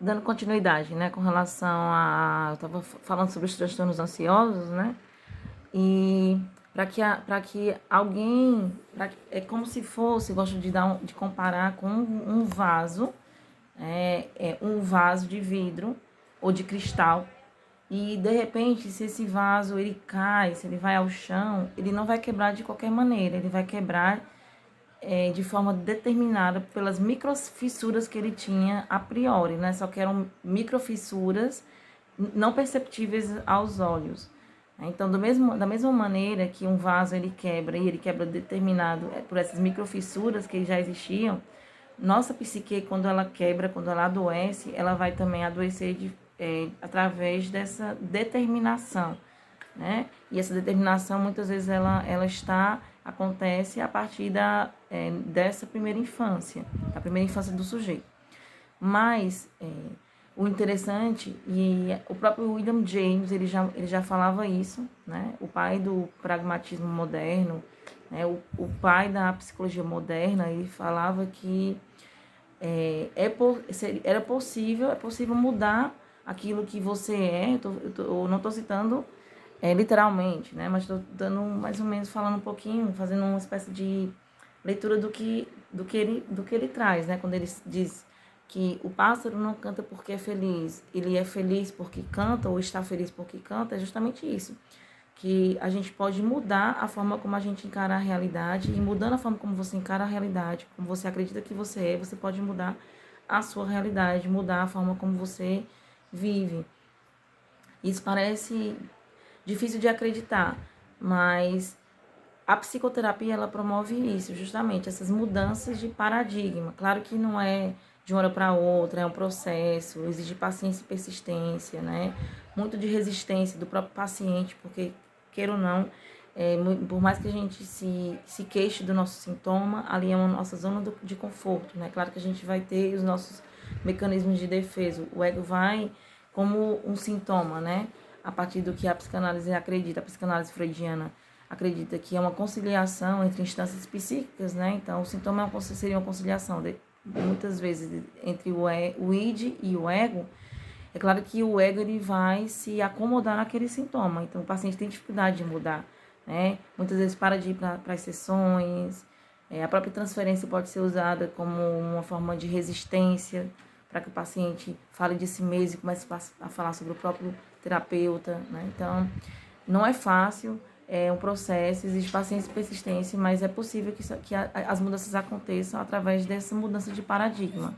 dando continuidade, né, com relação eu estava falando sobre os transtornos ansiosos, né, e para que alguém, é como se fosse, gosto de de comparar com um vaso, um vaso de vidro ou de cristal, e de repente, se esse vaso ele cai, se ele vai ao chão, ele não vai quebrar de qualquer maneira, ele vai quebrar de forma determinada pelas microfissuras que ele tinha a priori, né? Só que eram microfissuras não perceptíveis aos olhos. Então, da mesma maneira que um vaso ele quebra e ele quebra determinado por essas microfissuras que já existiam, nossa psique, quando ela quebra, quando ela adoece, ela vai também adoecer através dessa determinação, né? E essa determinação, muitas vezes, acontece a partir dessa primeira infância, da primeira infância do sujeito. Mas o interessante, e o próprio William James, ele já falava isso, né? O pai do pragmatismo moderno, né? O pai da psicologia moderna, ele falava que é possível mudar aquilo que você é. Eu não estou citando literalmente, né? Mas estou dando mais ou menos, falando um pouquinho, fazendo uma espécie de leitura do que ele traz, né? Quando ele diz que o pássaro não canta porque é feliz, ele é feliz porque canta, ou está feliz porque canta, é justamente isso. Que a gente pode mudar a forma como a gente encara a realidade, e mudando a forma como você encara a realidade, como você acredita que você é, você pode mudar a sua realidade, mudar a forma como você vive. Isso parece difícil de acreditar, mas a psicoterapia ela promove isso, justamente essas mudanças de paradigma. Claro que não é de uma hora para outra, é um processo, exige paciência e persistência, né? Muito de resistência do próprio paciente, porque, queira ou não, por mais que a gente se queixe do nosso sintoma, ali é a nossa zona de conforto, né? Claro que a gente vai ter os nossos mecanismos de defesa. O ego vai como um sintoma, né? A partir do que a psicanálise acredita, a psicanálise freudiana acredita que é uma conciliação entre instâncias psíquicas, né? Então, o sintoma seria uma conciliação, muitas vezes, entre o id e o ego. É claro que o ego ele vai se acomodar naquele sintoma, então o paciente tem dificuldade de mudar, né? Muitas vezes para de ir para as sessões, a própria transferência pode ser usada como uma forma de resistência, para que o paciente fale de si mesmo e comece a falar sobre o próprio terapeuta, né? Então, não é fácil, é um processo, existe paciência e persistência, mas é possível que as mudanças aconteçam através dessa mudança de paradigma.